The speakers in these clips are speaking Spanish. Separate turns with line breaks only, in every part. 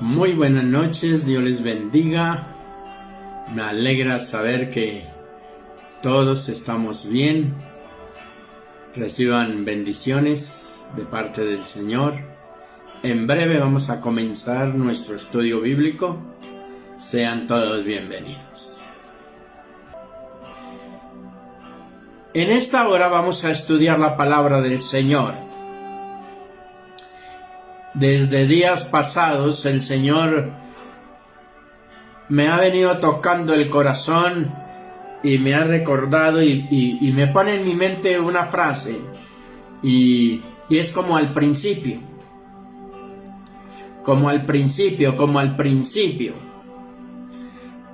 Muy buenas noches, Dios les bendiga. Me alegra saber que todos estamos bien. Reciban bendiciones de parte del Señor. En breve vamos a comenzar nuestro estudio bíblico. Sean todos bienvenidos. En esta hora vamos a estudiar la palabra del Señor. Desde días pasados el Señor me ha venido tocando el corazón y me ha recordado y me pone en mi mente una frase y es como al principio.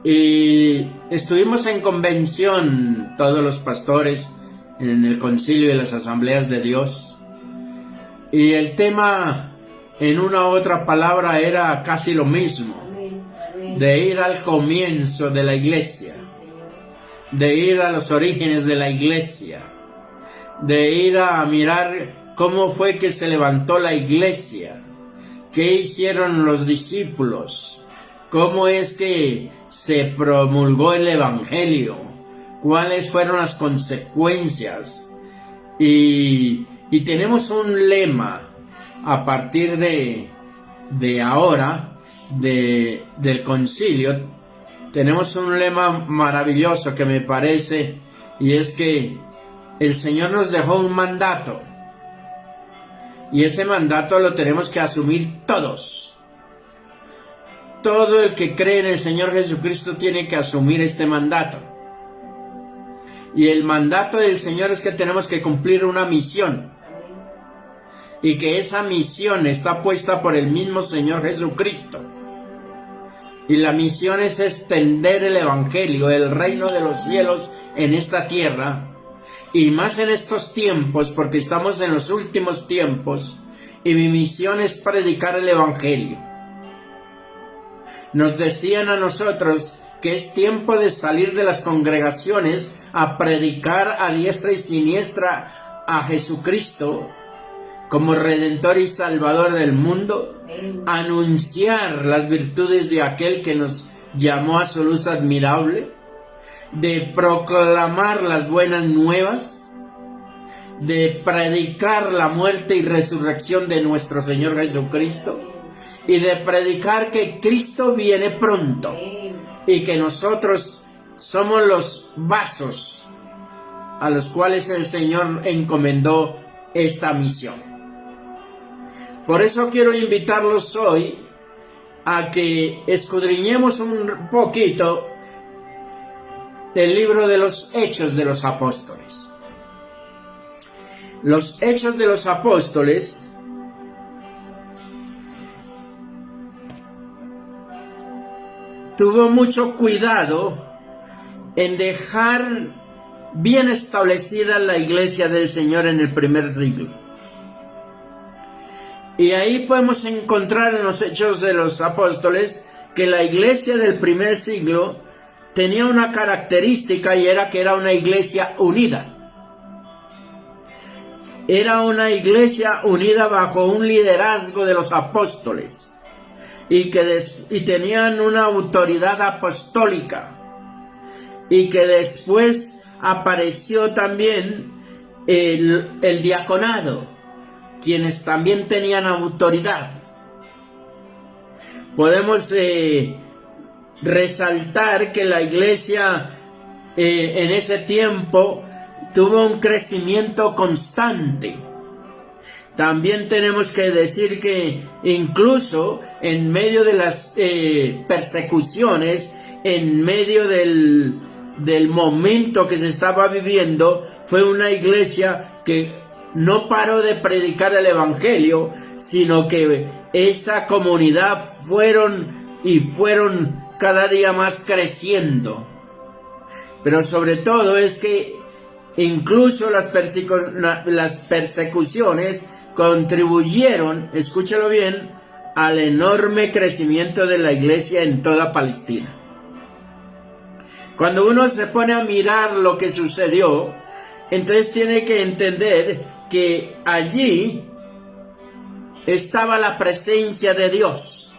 Y estuvimos en convención todos los pastores en el concilio de las asambleas de Dios y el tema en una u otra palabra era casi lo mismo, de ir al comienzo de la iglesia, de ir a los orígenes de la iglesia, de ir a mirar cómo fue que se levantó la iglesia, qué hicieron los discípulos, cómo es que se promulgó el evangelio, cuáles fueron las consecuencias. Y tenemos un lema a partir de ahora, del concilio. Tenemos un lema maravilloso que me parece, y es que el Señor nos dejó un mandato, y ese mandato lo tenemos que asumir todos. Todo el que cree en el Señor Jesucristo tiene que asumir este mandato. Y el mandato del Señor es que tenemos que cumplir una misión. Y que esa misión está puesta por el mismo Señor Jesucristo. Y la misión es extender el evangelio, el reino de los cielos en esta tierra. Y más en estos tiempos, porque estamos en los últimos tiempos. Y mi misión es predicar el evangelio. Nos decían a nosotros que es tiempo de salir de las congregaciones a predicar a diestra y siniestra a Jesucristo como Redentor y Salvador del mundo, anunciar las virtudes de aquel que nos llamó a su luz admirable, de proclamar las buenas nuevas, de predicar la muerte y resurrección de nuestro Señor Jesucristo, y de predicar que Cristo viene pronto, y que nosotros somos los vasos a los cuales el Señor encomendó esta misión. Por eso quiero invitarlos hoy a que escudriñemos un poquito el libro de los Hechos de los Apóstoles. Los Hechos de los Apóstoles tuvo mucho cuidado en dejar bien establecida la iglesia del Señor en el primer siglo. Y ahí podemos encontrar en los Hechos de los Apóstoles que la iglesia del primer siglo tenía una característica, y era que era una iglesia unida. Era una iglesia unida bajo un liderazgo de los apóstoles y tenían una autoridad apostólica, y que después apareció también el diaconado, quienes también tenían autoridad. Podemos resaltar que la iglesia en ese tiempo tuvo un crecimiento constante. También tenemos que decir que incluso en medio de las persecuciones, en medio del momento que se estaba viviendo, fue una iglesia que no paró de predicar el evangelio, sino que esa comunidad fueron cada día más creciendo. Pero sobre todo es que incluso las persecuciones contribuyeron, escúchalo bien, al enorme crecimiento de la iglesia en toda Palestina. Cuando uno se pone a mirar lo que sucedió, entonces tiene que entender que allí estaba la presencia de Dios,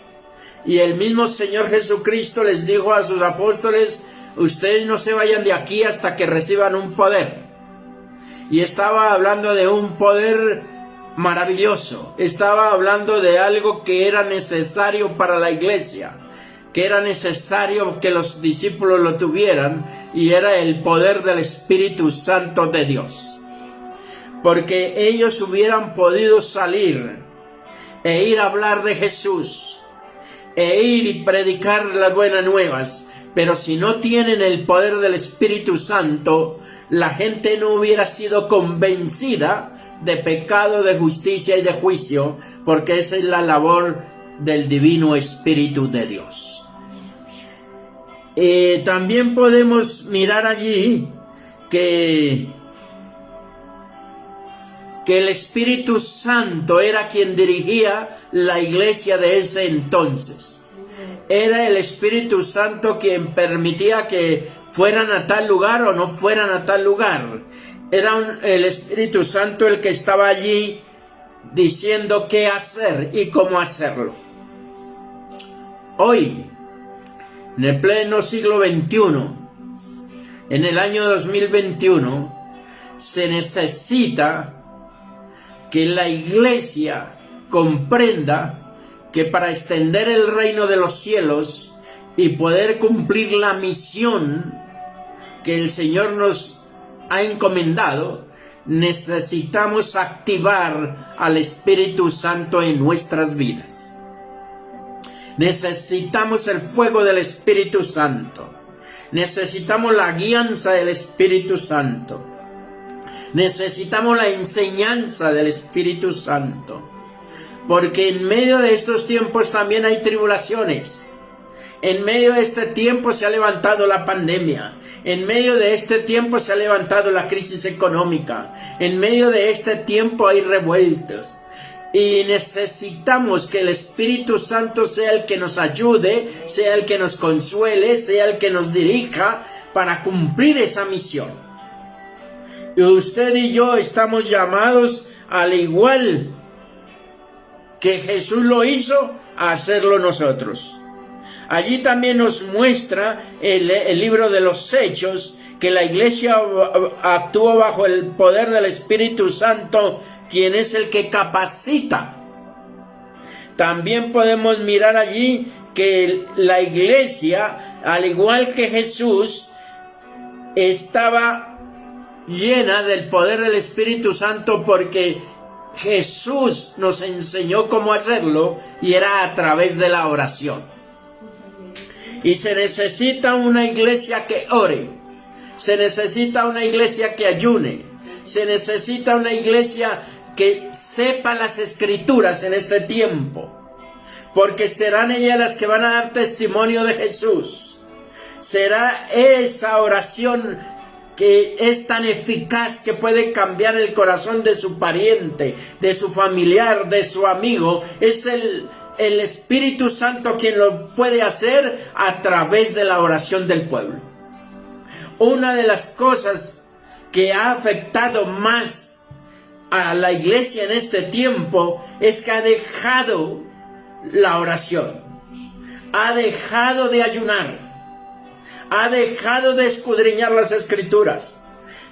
Y el mismo Señor Jesucristo les dijo a sus apóstoles: ustedes no se vayan de aquí hasta que reciban un poder. Y estaba hablando de un poder maravilloso. Estaba hablando de algo que era necesario para la iglesia, que era necesario que los discípulos lo tuvieran, y era el poder del Espíritu Santo de Dios. Porque ellos hubieran podido salir e ir a hablar de Jesús, e ir y predicar las buenas nuevas, pero si no tienen el poder del Espíritu Santo, la gente no hubiera sido convencida de pecado, de justicia y de juicio, porque esa es la labor del Divino Espíritu de Dios. También podemos mirar allí que el Espíritu Santo era quien dirigía la iglesia de ese entonces. Era el Espíritu Santo quien permitía que fueran a tal lugar o no fueran a tal lugar. Era el Espíritu Santo el que estaba allí diciendo qué hacer y cómo hacerlo. Hoy, en el pleno siglo XXI, en el año 2021, se necesita que la iglesia comprenda que para extender el reino de los cielos y poder cumplir la misión que el Señor nos ha encomendado, necesitamos activar al Espíritu Santo en nuestras vidas. Necesitamos el fuego del Espíritu Santo. Necesitamos la guianza del Espíritu Santo. Necesitamos la enseñanza del Espíritu Santo. Porque en medio de estos tiempos también hay tribulaciones. En medio de este tiempo se ha levantado la pandemia. En medio de este tiempo se ha levantado la crisis económica. En medio de este tiempo hay revueltas. Y necesitamos que el Espíritu Santo sea el que nos ayude, sea el que nos consuele, sea el que nos dirija para cumplir esa misión. Y usted y yo estamos llamados, al igual que Jesús lo hizo, a hacerlo nosotros. Allí también nos muestra el libro de los Hechos, que la iglesia actuó bajo el poder del Espíritu Santo, quien es el que capacita. También podemos mirar allí que la iglesia, al igual que Jesús, estaba llena del poder del Espíritu Santo, porque Jesús nos enseñó cómo hacerlo, y era a través de la oración. Y se necesita una iglesia que ore, se necesita una iglesia que ayune, se necesita una iglesia que sepa las Escrituras en este tiempo, porque serán ellas las que van a dar testimonio de Jesús. Será esa oración que es tan eficaz que puede cambiar el corazón de su pariente, de su familiar, de su amigo. Es el Espíritu Santo quien lo puede hacer a través de la oración del pueblo. Una de las cosas que ha afectado más a la iglesia en este tiempo es que ha dejado la oración, ha dejado de ayunar, ha dejado de escudriñar las Escrituras,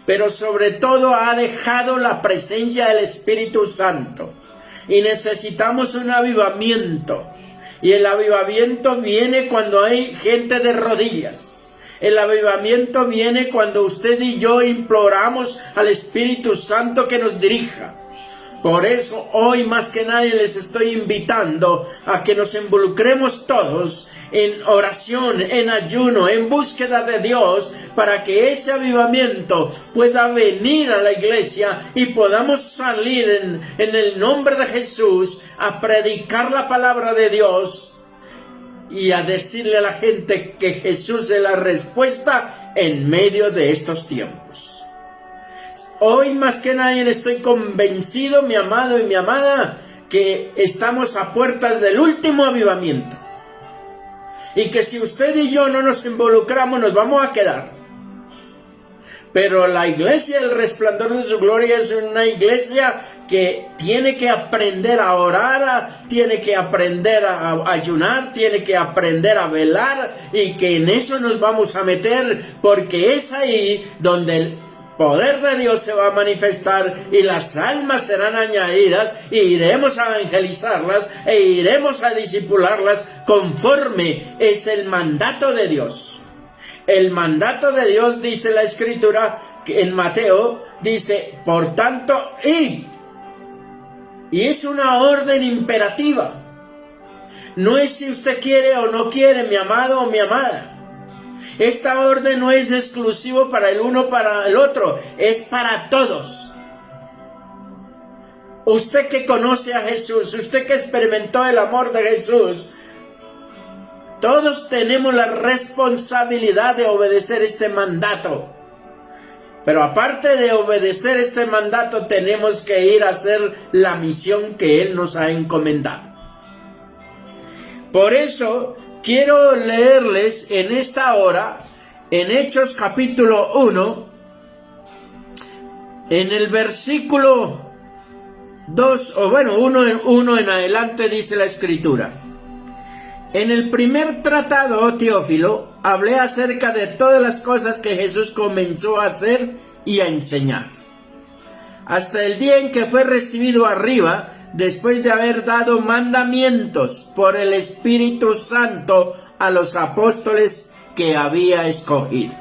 pero sobre todo ha dejado la presencia del Espíritu Santo. Y necesitamos un avivamiento, y el avivamiento viene cuando hay gente de rodillas. El avivamiento viene cuando usted y yo imploramos al Espíritu Santo que nos dirija. Por eso hoy más que nadie les estoy invitando a que nos involucremos todos en oración, en ayuno, en búsqueda de Dios, para que ese avivamiento pueda venir a la iglesia y podamos salir en el nombre de Jesús a predicar la palabra de Dios y a decirle a la gente que Jesús es la respuesta en medio de estos tiempos. Hoy más que nadie estoy convencido, mi amado y mi amada, que estamos a puertas del último avivamiento. Y que si usted y yo no nos involucramos, nos vamos a quedar. Pero la iglesia, el resplandor de su gloria, es una iglesia que tiene que aprender a orar, tiene que aprender a ayunar, tiene que aprender a velar, y que en eso nos vamos a meter, porque es ahí donde el poder de Dios se va a manifestar y las almas serán añadidas, e iremos a evangelizarlas e iremos a discipularlas conforme es el mandato de Dios. El mandato de Dios, dice la Escritura en Mateo, dice, por tanto, id. Y es una orden imperativa. No es si usted quiere o no quiere, mi amado o mi amada. Esta orden no es exclusivo para el uno o para el otro, es para todos. Usted que conoce a Jesús, usted que experimentó el amor de Jesús, todos tenemos la responsabilidad de obedecer este mandato. Pero aparte de obedecer este mandato, tenemos que ir a hacer la misión que Él nos ha encomendado. Por eso quiero leerles en esta hora, en Hechos capítulo 1, en el versículo 2, o bueno, 1 en adelante, dice la Escritura. En el primer tratado, Teófilo, hablé acerca de todas las cosas que Jesús comenzó a hacer y a enseñar, hasta el día en que fue recibido arriba, después de haber dado mandamientos por el Espíritu Santo a los apóstoles que había escogido,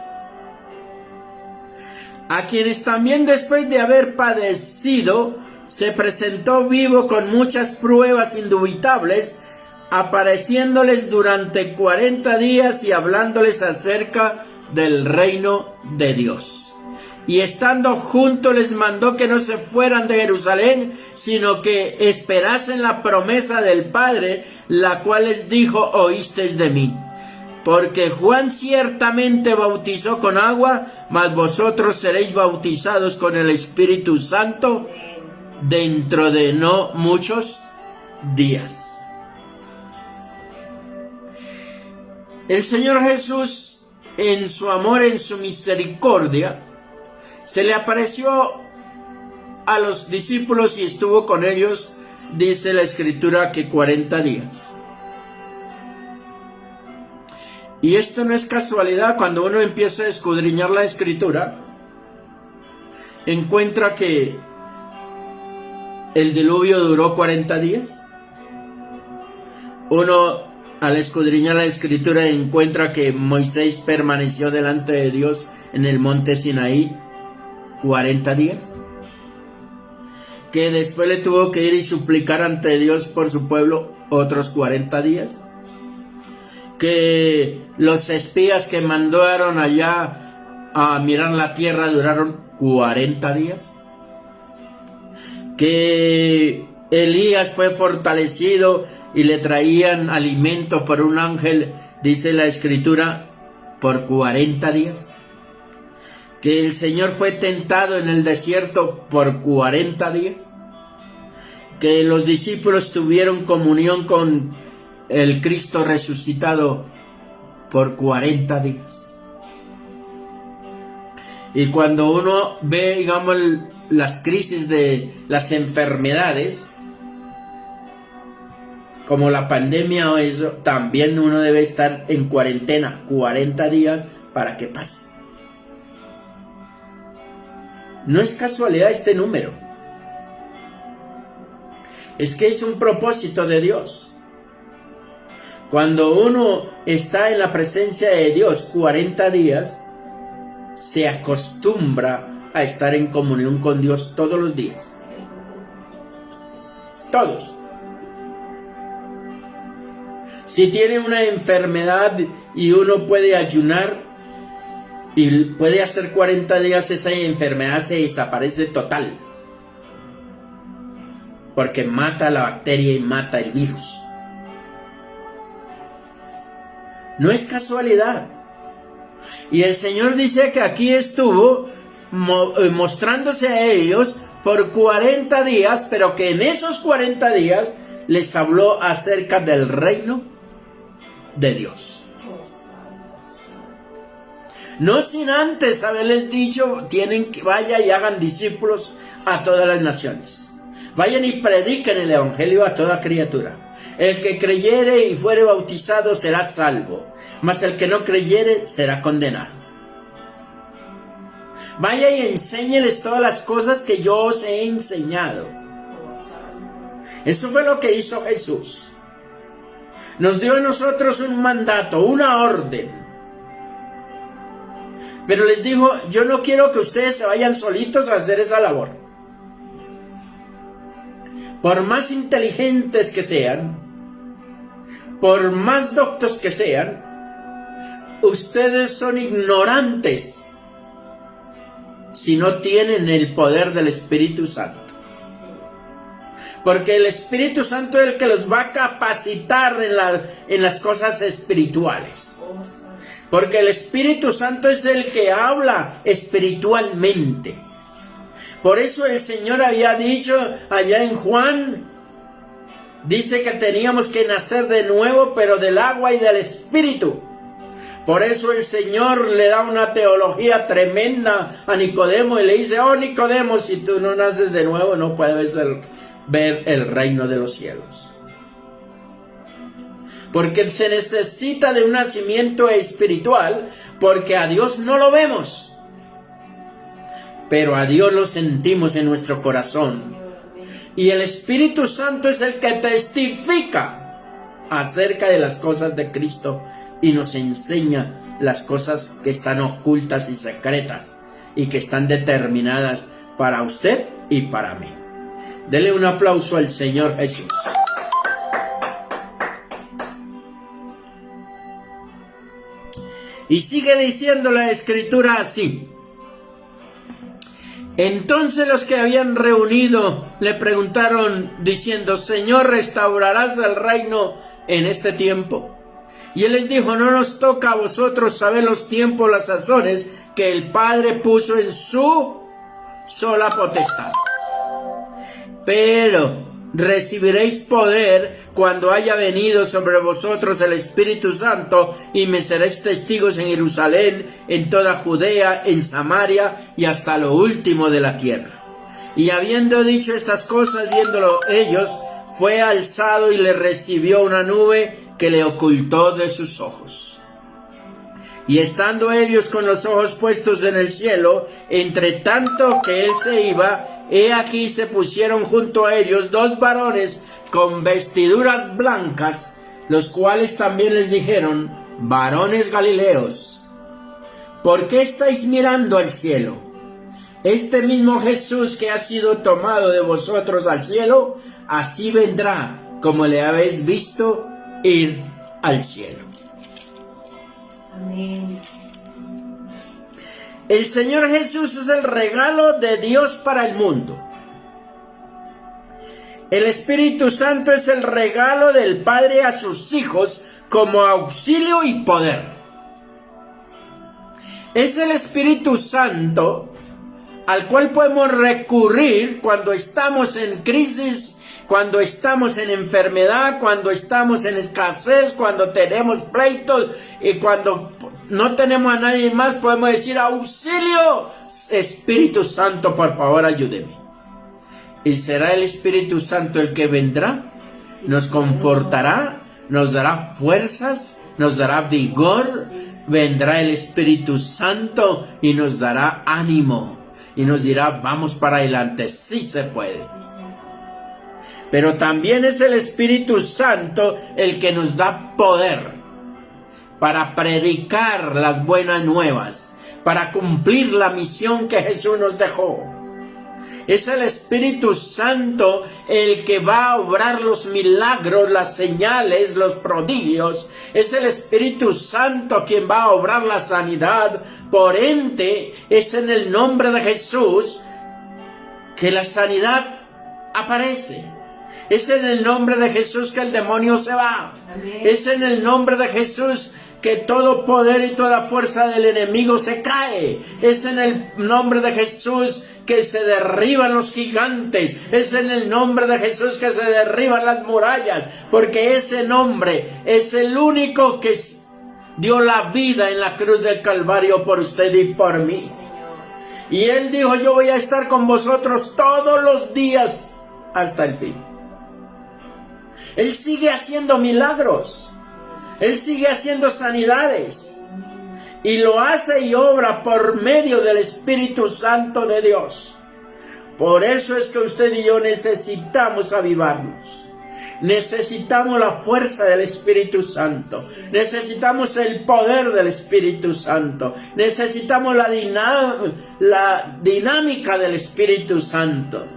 a quienes también después de haber padecido, se presentó vivo con muchas pruebas indubitables, apareciéndoles durante 40 días y hablándoles acerca del reino de Dios. Y estando juntos les mandó que no se fueran de Jerusalén, sino que esperasen la promesa del Padre, la cual les dijo, oísteis de mí. Porque Juan ciertamente bautizó con agua, mas vosotros seréis bautizados con el Espíritu Santo dentro de no muchos días. El Señor Jesús, en su amor, en su misericordia, se le apareció a los discípulos y estuvo con ellos, dice la Escritura, que 40 días. Y esto no es casualidad. Cuando uno empieza a escudriñar la Escritura, encuentra que el diluvio duró 40 días. Uno, al escudriñar la Escritura, encuentra que Moisés permaneció delante de Dios en el monte Sinaí 40 días. Que después le tuvo que ir y suplicar ante Dios por su pueblo otros 40 días. Que los espías que mandaron allá a mirar la tierra duraron 40 días. Que Elías fue fortalecido y le traían alimento por un ángel, dice la Escritura, por 40 días. Que el Señor fue tentado en el desierto por 40 días. Que los discípulos tuvieron comunión con el Cristo resucitado por 40 días. Y cuando uno ve, digamos, las crisis de las enfermedades, como la pandemia o eso, también uno debe estar en cuarentena 40 días para que pase. No es casualidad este número. Es que es un propósito de Dios. Cuando uno está en la presencia de Dios 40 días, se acostumbra a estar en comunión con Dios todos los días. Todos. Si tiene una enfermedad y uno puede ayunar y puede hacer 40 días, esa enfermedad se desaparece total. Porque mata la bacteria y mata el virus. No es casualidad. Y el Señor dice que aquí estuvo mostrándose a ellos por 40 días, pero que en esos 40 días les habló acerca del reino de Dios. No sin antes haberles dicho, tienen que vaya y hagan discípulos a todas las naciones. Vayan y prediquen el evangelio a toda criatura. El que creyere y fuere bautizado será salvo, mas el que no creyere será condenado. Vaya y enséñeles todas las cosas que yo os he enseñado. Eso fue lo que hizo Jesús. Nos dio a nosotros un mandato, una orden. Pero les dijo, yo no quiero que ustedes se vayan solitos a hacer esa labor. Por más inteligentes que sean, por más doctos que sean, ustedes son ignorantes si no tienen el poder del Espíritu Santo. Porque el Espíritu Santo es el que los va a capacitar en las cosas espirituales. Porque el Espíritu Santo es el que habla espiritualmente. Por eso el Señor había dicho allá en Juan, dice que teníamos que nacer de nuevo, pero del agua y del Espíritu. Por eso el Señor le da una teología tremenda a Nicodemo y le dice, oh Nicodemo, si tú no naces de nuevo no puedes ver el reino de los cielos. Porque se necesita de un nacimiento espiritual, porque a Dios no lo vemos, pero a Dios lo sentimos en nuestro corazón. Y el Espíritu Santo es el que testifica acerca de las cosas de Cristo y nos enseña las cosas que están ocultas y secretas y que están determinadas para usted y para mí. Dele un aplauso al Señor Jesús. Y sigue diciendo la Escritura así. Entonces los que habían reunido le preguntaron diciendo, Señor, ¿restaurarás el reino en este tiempo? Y él les dijo, no nos toca a vosotros saber los tiempos, las sazones que el Padre puso en su sola potestad. Pero recibiréis poder cuando haya venido sobre vosotros el Espíritu Santo, y me seréis testigos en Jerusalén, en toda Judea, en Samaria y hasta lo último de la tierra. Y habiendo dicho estas cosas, viéndolo ellos, fue alzado y le recibió una nube que le ocultó de sus ojos. Y estando ellos con los ojos puestos en el cielo, entre tanto que él se iba, he aquí se pusieron junto a ellos dos varones con vestiduras blancas, los cuales también les dijeron, varones galileos, ¿por qué estáis mirando al cielo? Este mismo Jesús que ha sido tomado de vosotros al cielo, así vendrá como le habéis visto ir al cielo.
Amén.
El Señor Jesús es el regalo de Dios para el mundo. El Espíritu Santo es el regalo del Padre a sus hijos como auxilio y poder. Es el Espíritu Santo al cual podemos recurrir cuando estamos en crisis, cuando estamos en enfermedad, cuando estamos en escasez, cuando tenemos pleitos y cuando no tenemos a nadie más, podemos decir, auxilio, Espíritu Santo, por favor, ayúdeme. Y será el Espíritu Santo el que vendrá, nos confortará, nos dará fuerzas, nos dará vigor. Vendrá el Espíritu Santo y nos dará ánimo y nos dirá, vamos para adelante, sí se puede. Pero también es el Espíritu Santo el que nos da poder para predicar las buenas nuevas, para cumplir la misión que Jesús nos dejó. Es el Espíritu Santo el que va a obrar los milagros, las señales, los prodigios. Es el Espíritu Santo quien va a obrar la sanidad. Por ende, es en el nombre de Jesús que la sanidad aparece. Es en el nombre de Jesús que el demonio se va. Amén. Es en el nombre de Jesús que todo poder y toda fuerza del enemigo se cae. Es en el nombre de Jesús que se derriban los gigantes. Es en el nombre de Jesús que se derriban las murallas, porque ese nombre es el único que dio la vida en la cruz del Calvario por usted y por mí. Y Él dijo, yo voy a estar con vosotros todos los días hasta el fin. Él sigue haciendo milagros. Él sigue haciendo sanidades. Y lo hace y obra por medio del Espíritu Santo de Dios. Por eso es que usted y yo necesitamos avivarnos. Necesitamos la fuerza del Espíritu Santo. Necesitamos el poder del Espíritu Santo. Necesitamos la dinámica del Espíritu Santo.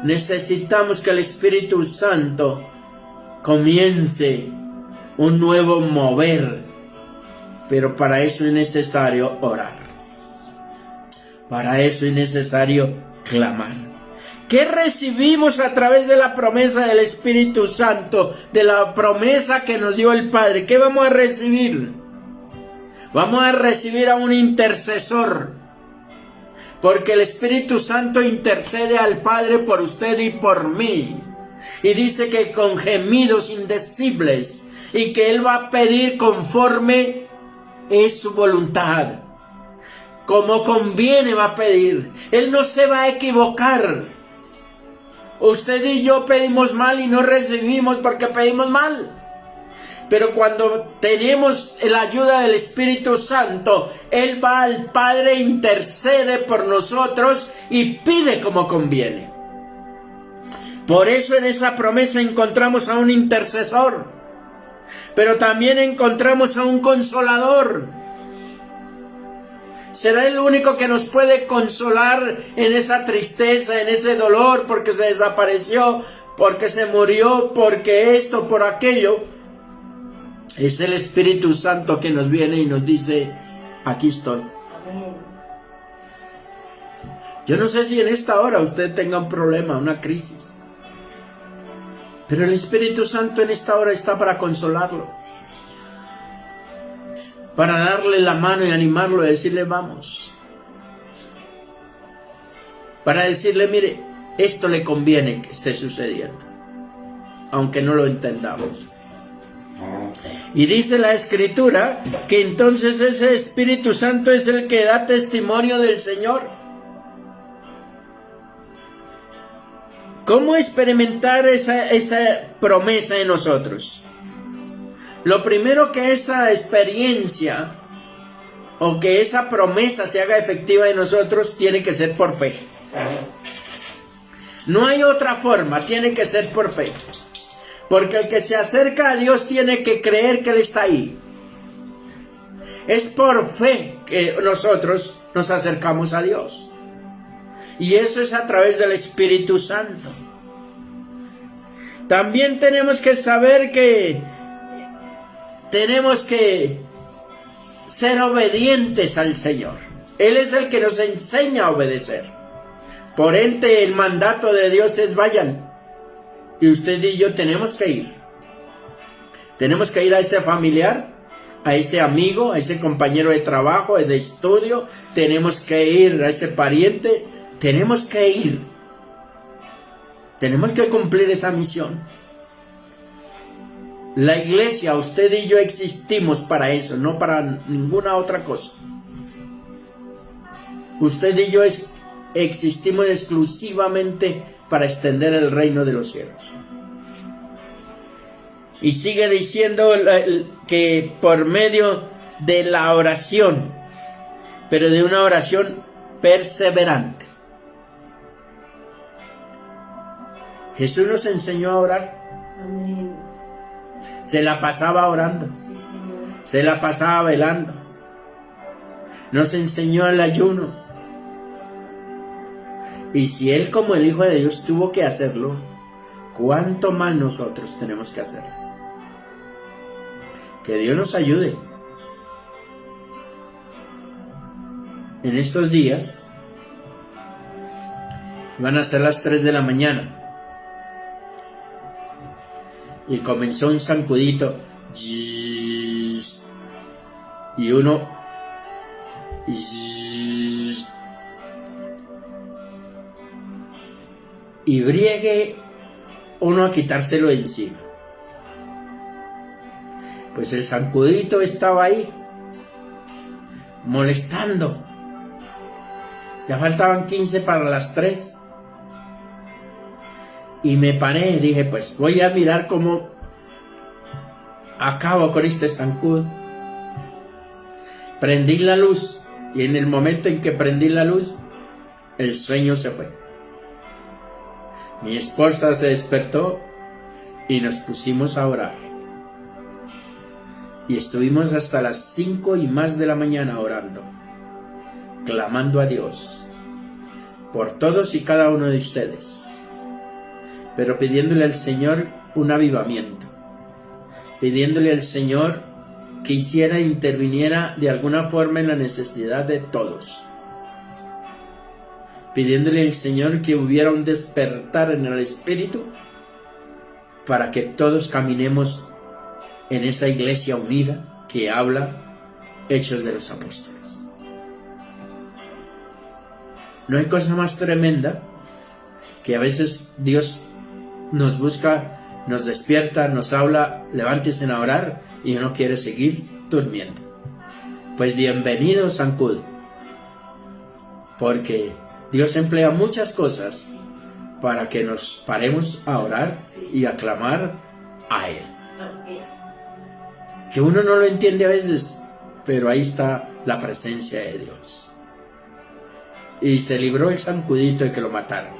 Necesitamos que el Espíritu Santo comience un nuevo mover. Pero para eso es necesario orar. Para eso es necesario clamar. ¿Qué recibimos a través de la promesa del Espíritu Santo? De la promesa que nos dio el Padre. ¿Qué vamos a recibir? Vamos a recibir a un intercesor. Porque el Espíritu Santo intercede al Padre por usted y por mí. Y dice que con gemidos indecibles. Y que Él va a pedir conforme es su voluntad. Como conviene va a pedir. Él no se va a equivocar. Usted y yo pedimos mal y no recibimos porque pedimos mal. Pero cuando tenemos la ayuda del Espíritu Santo, Él va al Padre, intercede por nosotros y pide como conviene. Por eso en esa promesa encontramos a un intercesor, pero también encontramos a un consolador. Será el único que nos puede consolar en esa tristeza, en ese dolor, porque se desapareció, porque se murió, porque esto, por aquello. Es el Espíritu Santo que nos viene y nos dice, aquí estoy. Yo no sé si en esta hora usted tenga un problema, una crisis, pero el Espíritu Santo en esta hora está para consolarlo. Para darle la mano y animarlo y decirle vamos. Para decirle mire, esto le conviene que esté sucediendo. Aunque no lo entendamos. Y dice la Escritura que entonces ese Espíritu Santo es el que da testimonio del Señor. ¿Cómo experimentar esa promesa en nosotros? Lo primero que esa experiencia o que esa promesa se haga efectiva en nosotros tiene que ser por fe. No hay otra forma, tiene que ser por fe. Porque el que se acerca a Dios tiene que creer que Él está ahí. Es por fe que nosotros nos acercamos a Dios. Y eso es a través del Espíritu Santo. También tenemos que saber que tenemos que ser obedientes al Señor. Él es el que nos enseña a obedecer. Por ende, el mandato de Dios es vayan. Y usted y yo tenemos que ir. Tenemos que ir a ese familiar, a ese amigo, a ese compañero de trabajo, de estudio. Tenemos que ir a ese pariente. Tenemos que ir. Tenemos que cumplir esa misión. La iglesia, usted y yo existimos para eso, no para ninguna otra cosa. Usted y yo existimos exclusivamente para extender el reino de los cielos. Y sigue diciendo que por medio de la oración, pero de una oración perseverante. Jesús nos enseñó a orar.
Amén.
Se la pasaba orando.
Sí, Señor.
Se la pasaba velando. Nos enseñó el ayuno. Y si Él como el Hijo de Dios tuvo que hacerlo, ¿cuánto más nosotros tenemos que hacerlo? Que Dios nos ayude. En estos días van a ser las 3 de la mañana. Y comenzó un zancudito. Y uno. Y briegue uno a quitárselo de encima. Pues el zancudito estaba ahí, molestando. Ya faltaban 15 para las 3. Y me paré y dije, pues voy a mirar cómo acabo con este zancudo. Prendí la luz y en el momento en que prendí la luz, el sueño se fue. Mi esposa se despertó y nos pusimos a orar. Y estuvimos hasta las 5 y más de la mañana orando, clamando a Dios por todos y cada uno de ustedes, pero pidiéndole al Señor un avivamiento, pidiéndole al Señor que interviniera de alguna forma en la necesidad de todos, pidiéndole al Señor que hubiera un despertar en el Espíritu para que todos caminemos en esa iglesia unida que habla Hechos de los Apóstoles. No hay cosa más tremenda que a veces Dios nos busca, nos despierta, nos habla, levántese a orar y uno quiere seguir durmiendo. Pues bienvenido zancudo, porque Dios emplea muchas cosas para que nos paremos a orar y a clamar a Él. Que uno no lo entiende a veces, pero ahí está la presencia de Dios. Y se libró el zancudito de que lo mataron,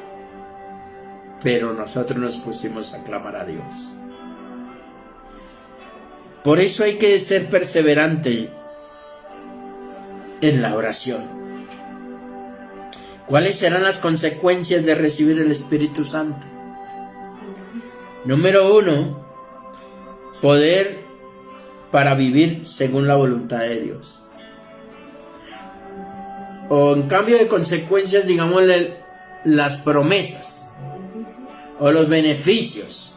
pero nosotros nos pusimos a clamar a Dios. Por eso hay que ser perseverante en la oración. ¿Cuáles serán las consecuencias de recibir el Espíritu Santo? Número 1, poder para vivir según la voluntad de Dios. O en cambio de consecuencias, digamos, las promesas, o los beneficios,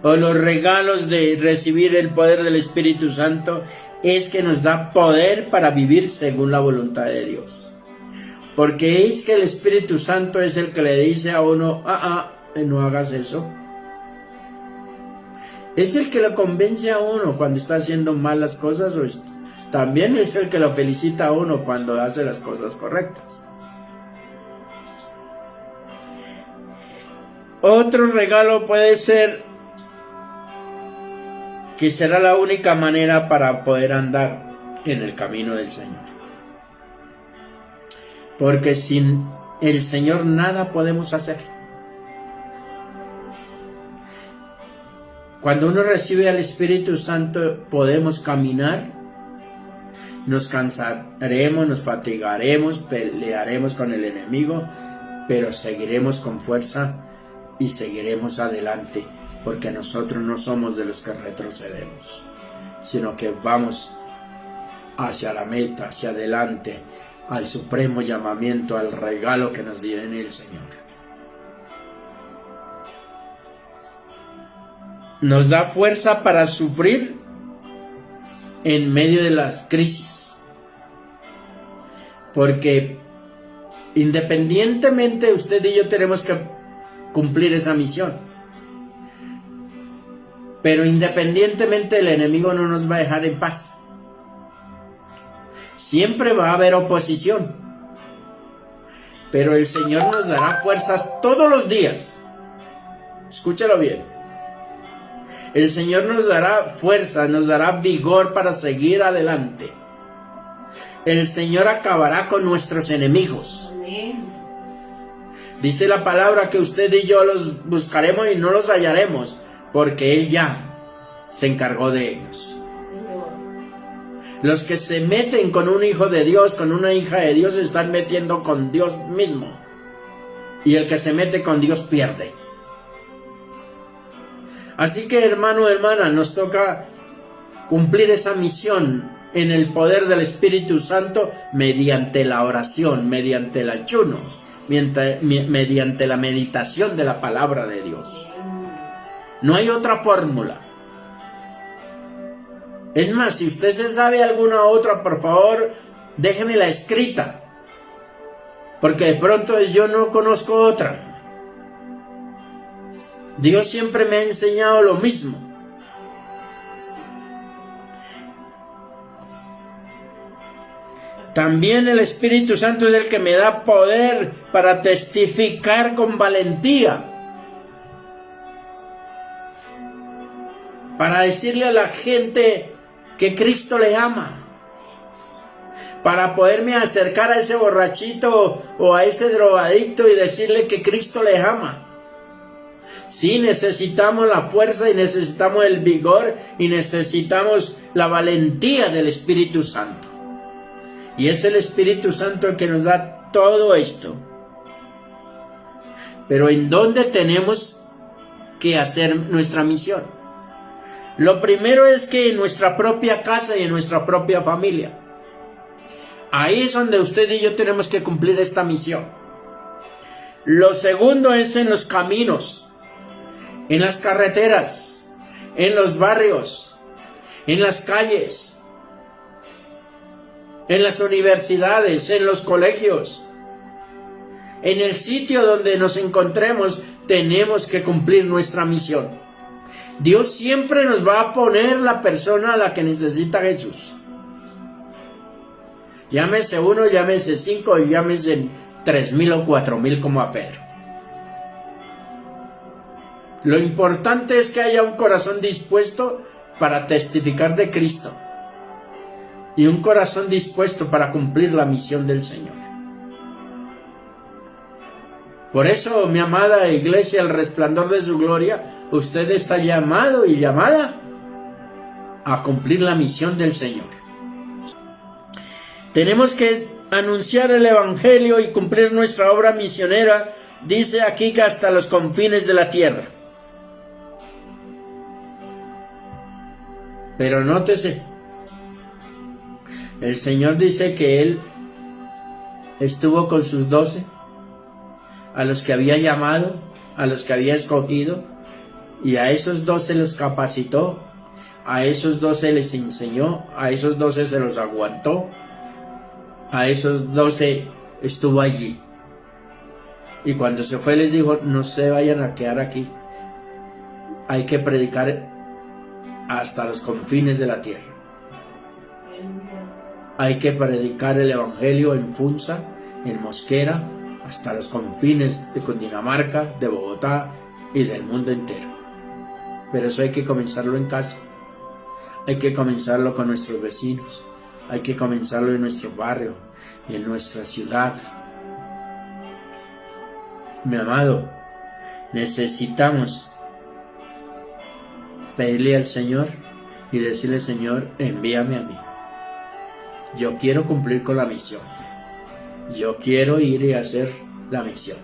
o los regalos de recibir el poder del Espíritu Santo, es que nos da poder para vivir según la voluntad de Dios. Porque es que el Espíritu Santo es el que le dice a uno, no hagas eso. Es el que lo convence a uno cuando está haciendo mal las cosas, o también es el que lo felicita a uno cuando hace las cosas correctas. Otro regalo puede ser que será la única manera para poder andar en el camino del Señor. Porque sin el Señor nada podemos hacer. Cuando uno recibe al Espíritu Santo podemos caminar, nos cansaremos, nos fatigaremos, pelearemos con el enemigo, pero seguiremos con fuerza y seguiremos adelante, porque nosotros no somos de los que retrocedemos, sino que vamos hacia la meta, hacia adelante, al supremo llamamiento, al regalo que nos viene el Señor. Nos da fuerza para sufrir en medio de las crisis, porque independientemente usted y yo tenemos que cumplir esa misión, pero independientemente el enemigo no nos va a dejar en paz. Siempre va a haber oposición, pero el Señor nos dará fuerzas todos los días. Escúchalo bien. El Señor nos dará fuerza, nos dará vigor para seguir adelante. El Señor acabará con nuestros enemigos. Amén. Dice la palabra que usted y yo los buscaremos y no los hallaremos, porque Él ya se encargó de ellos. Señor. Los que se meten con un hijo de Dios, con una hija de Dios, se están metiendo con Dios mismo. Y el que se mete con Dios pierde. Así que, hermano, hermana, nos toca cumplir esa misión en el poder del Espíritu Santo mediante la oración, mediante el ayuno, mediante la meditación de la palabra de Dios. No hay otra fórmula. Es más, si usted se sabe alguna otra, por favor, déjemela escrita, porque de pronto yo no conozco otra. Dios siempre me ha enseñado lo mismo. También el Espíritu Santo es el que me da poder para testificar con valentía. para decirle a la gente que Cristo le ama, para poderme acercar a ese borrachito o a ese drogadicto y decirle que Cristo le ama. Sí, necesitamos la fuerza y necesitamos el vigor y necesitamos la valentía del Espíritu Santo. Y es el Espíritu Santo el que nos da todo esto. Pero ¿en dónde tenemos que hacer nuestra misión? Lo primero es que en nuestra propia casa y en nuestra propia familia. Ahí es donde usted y yo tenemos que cumplir esta misión. Lo segundo es en los caminos, en las carreteras, en los barrios, en las calles, en las universidades, en los colegios. En el sitio donde nos encontremos, tenemos que cumplir nuestra misión. Dios siempre nos va a poner la persona a la que necesita Jesús. Llámese 1, llámese 5 y llámese 3,000 o 4,000 como a Pedro. Lo importante es que haya un corazón dispuesto para testificar de Cristo y un corazón dispuesto para cumplir la misión del Señor. Por eso, mi amada iglesia, el resplandor de su gloria, usted está llamado y llamada a cumplir la misión del Señor. Tenemos que anunciar el Evangelio y cumplir nuestra obra misionera, dice aquí que hasta los confines de la tierra. Pero nótese, el Señor dice que Él estuvo con sus 12, a los que había llamado, a los que había escogido, y a esos 12 los capacitó, a esos 12 les enseñó, a esos 12 se los aguantó, a esos 12 estuvo allí. Y cuando se fue les dijo, no se vayan a quedar aquí, hay que predicar hasta los confines de la tierra. Hay que predicar el Evangelio en Funza, en Mosquera, hasta los confines de Cundinamarca, de Bogotá y del mundo entero. Pero eso hay que comenzarlo en casa. Hay que comenzarlo con nuestros vecinos. Hay que comenzarlo en nuestro barrio, en nuestra ciudad. Mi amado, necesitamos pedirle al Señor y decirle, Señor, envíame a mí. Yo quiero cumplir con la misión. Yo quiero ir y hacer la misión.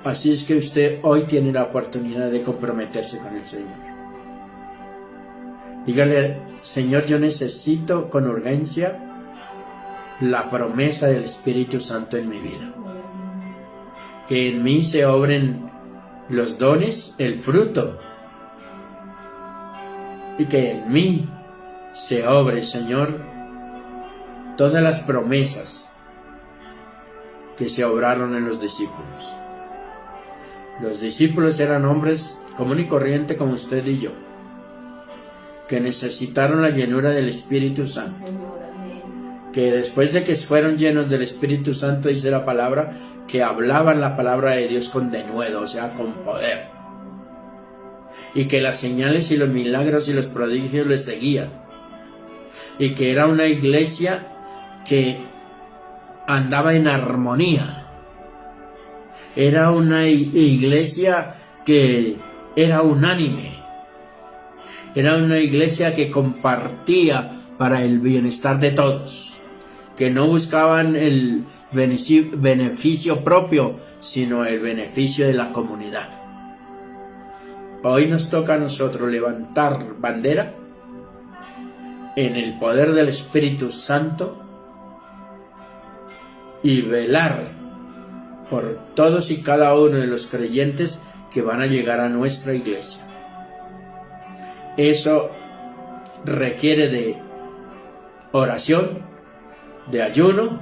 Así es que usted hoy tiene la oportunidad de comprometerse con el Señor. Dígale, Señor, yo necesito con urgencia la promesa del Espíritu Santo en mi vida. Que en mí se obren los dones, el fruto. Y que en mí se obre, Señor, todas las promesas que se obraron en los discípulos. Los discípulos eran hombres común y corriente como usted y yo, que necesitaron la llenura del Espíritu Santo, que después de que fueron llenos del Espíritu Santo, dice la palabra, que hablaban la palabra de Dios con denuedo, o sea, con poder, y que las señales y los milagros y los prodigios les seguían, y que era una iglesia que andaba en armonía. Era una iglesia que era unánime. Era una iglesia que compartía para el bienestar de todos, que no buscaban el beneficio propio, sino el beneficio de la comunidad. Hoy nos toca a nosotros levantar bandera en el poder del Espíritu Santo y velar por todos y cada uno de los creyentes que van a llegar a nuestra iglesia. Eso requiere de oración, de ayuno,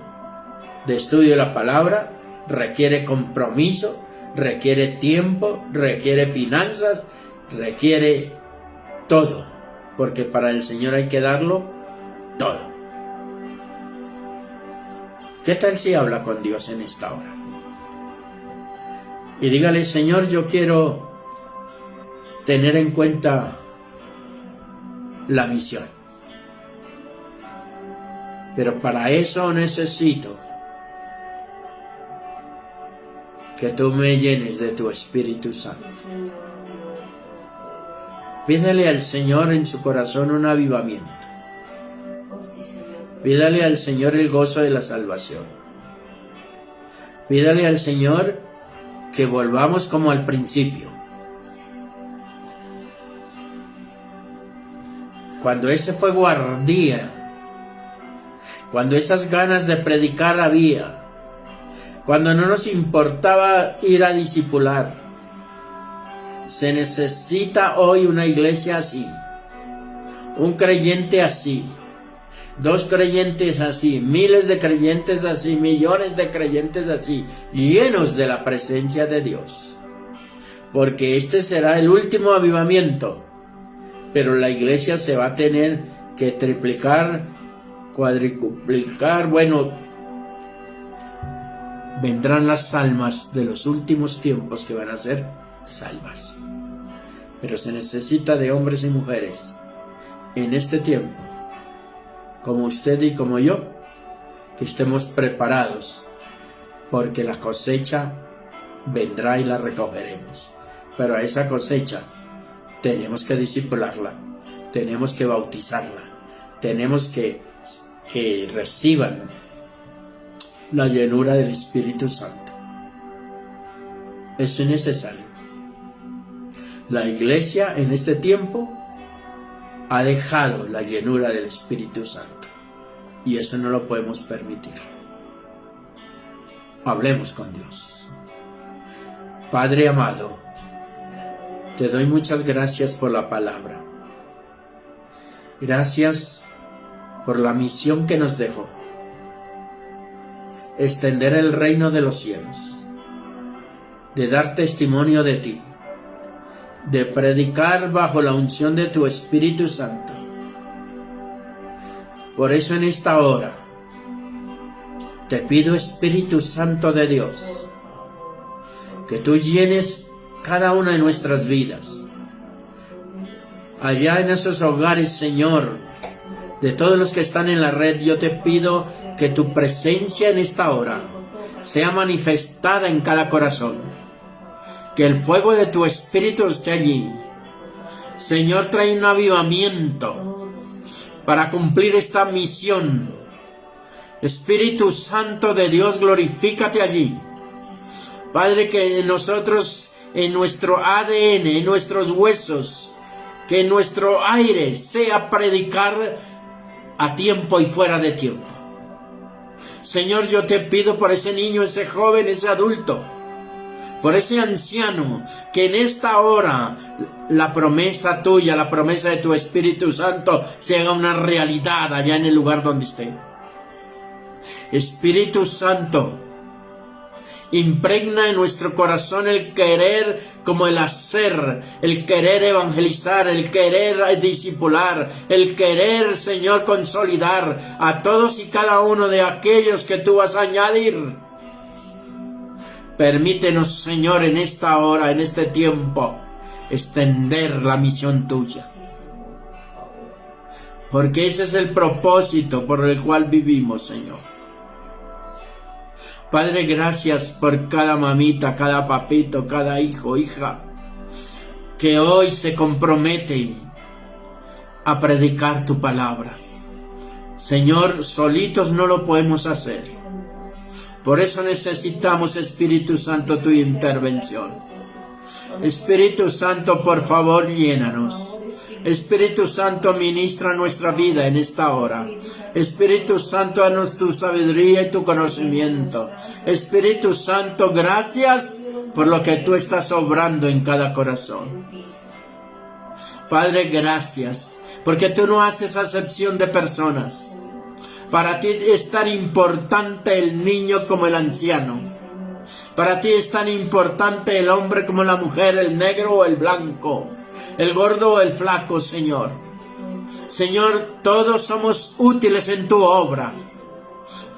de estudio de la palabra, requiere compromiso, requiere tiempo, requiere finanzas, requiere todo, porque para el Señor hay que darlo todo. ¿Qué tal si habla con Dios en esta hora? Y dígale, Señor, yo quiero tener en cuenta la misión. Pero para eso necesito que tú me llenes de tu Espíritu Santo. Pídale al Señor en su corazón un avivamiento. Pídale al Señor el gozo de la salvación. Pídale al Señor que volvamos como al principio. Cuando ese fuego ardía, cuando esas ganas de predicar había, cuando no nos importaba ir a discipular. Se necesita hoy una iglesia así, un creyente así, 2 creyentes así, miles de creyentes así, millones de creyentes así, llenos de la presencia de Dios. Porque este será el último avivamiento, pero la iglesia se va a tener que triplicar, cuadruplicar, vendrán las almas de los últimos tiempos que van a ser salvas. Pero se necesita de hombres y mujeres en este tiempo, como usted y como yo, que estemos preparados, porque la cosecha vendrá y la recogeremos. Pero a esa cosecha tenemos que discipularla, tenemos que bautizarla, tenemos que reciban la llenura del Espíritu Santo. Eso es necesario. La iglesia en este tiempo ha dejado la llenura del Espíritu Santo y eso no lo podemos permitir. Hablemos con Dios. Padre amado, te doy muchas gracias por la palabra. Gracias por la misión que nos dejó: extender el reino de los cielos, de dar testimonio de ti, de predicar bajo la unción de tu Espíritu Santo. Por eso en esta hora te pido, Espíritu Santo de Dios, que tú llenes cada una de nuestras vidas. Allá en esos hogares, Señor, de todos los que están en la red, yo te pido que tu presencia en esta hora sea manifestada en cada corazón. Que el fuego de tu Espíritu esté allí. Señor, trae un avivamiento para cumplir esta misión. Espíritu Santo de Dios, glorifícate allí. Padre, que nosotros, en nuestro ADN, en nuestros huesos, que nuestro aire sea predicar a tiempo y fuera de tiempo. Señor, yo te pido por ese niño, ese joven, ese adulto, por ese anciano, que en esta hora la promesa tuya, la promesa de tu Espíritu Santo se haga una realidad allá en el lugar donde esté. Espíritu Santo, impregna en nuestro corazón el querer como el hacer, el querer evangelizar, el querer discipular, el querer, Señor, consolidar a todos y cada uno de aquellos que tú vas a añadir. Permítenos, Señor, en esta hora, en este tiempo, extender la misión tuya. Porque ese es el propósito por el cual vivimos, Señor. Padre, gracias por cada mamita, cada papito, cada hijo, hija, que hoy se compromete a predicar tu palabra. Señor, solitos no lo podemos hacer. Por eso necesitamos, Espíritu Santo, tu intervención. Espíritu Santo, por favor, llénanos. Espíritu Santo, ministra nuestra vida en esta hora. Espíritu Santo, danos tu sabiduría y tu conocimiento. Espíritu Santo, gracias por lo que tú estás obrando en cada corazón. Padre, gracias, porque tú no haces acepción de personas. Para ti es tan importante el niño como el anciano. Para ti es tan importante el hombre como la mujer, el negro o el blanco, el gordo o el flaco, Señor. Señor, todos somos útiles en tu obra.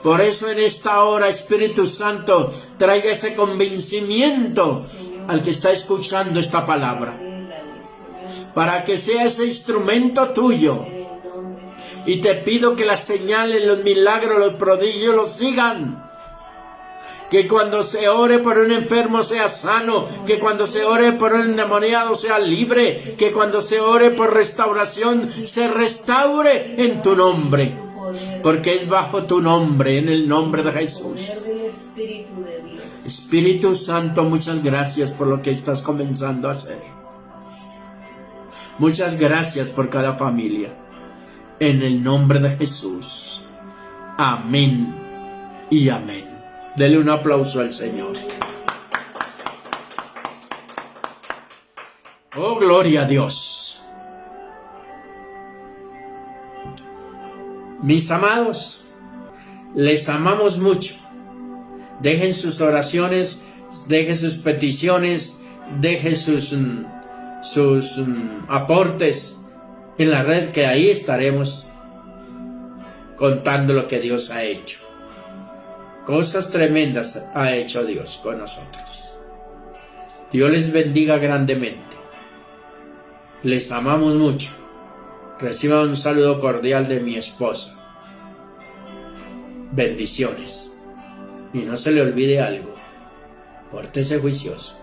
Por eso en esta hora, Espíritu Santo, traiga ese convencimiento al que está escuchando esta palabra. para que sea ese instrumento tuyo. Y te pido que las señales, los milagros, los prodigios los sigan. Que cuando se ore por un enfermo sea sano, que cuando se ore por un endemoniado sea libre, que cuando se ore por restauración se restaure en tu nombre, porque es bajo tu nombre, en el nombre de Jesús. Espíritu Santo, muchas gracias por lo que estás comenzando a hacer. Muchas gracias por cada familia, en el nombre de Jesús. Amén y amén. Dele un aplauso al Señor. Oh, gloria a Dios. Mis amados, les amamos mucho. Dejen sus oraciones, dejen sus peticiones, dejen sus aportes en la red, que ahí estaremos contando lo que Dios ha hecho. Cosas tremendas ha hecho Dios con nosotros. Dios les bendiga grandemente. Les amamos mucho. Reciban un saludo cordial de mi esposa. Bendiciones. Y no se le olvide algo. Pórtese juicioso.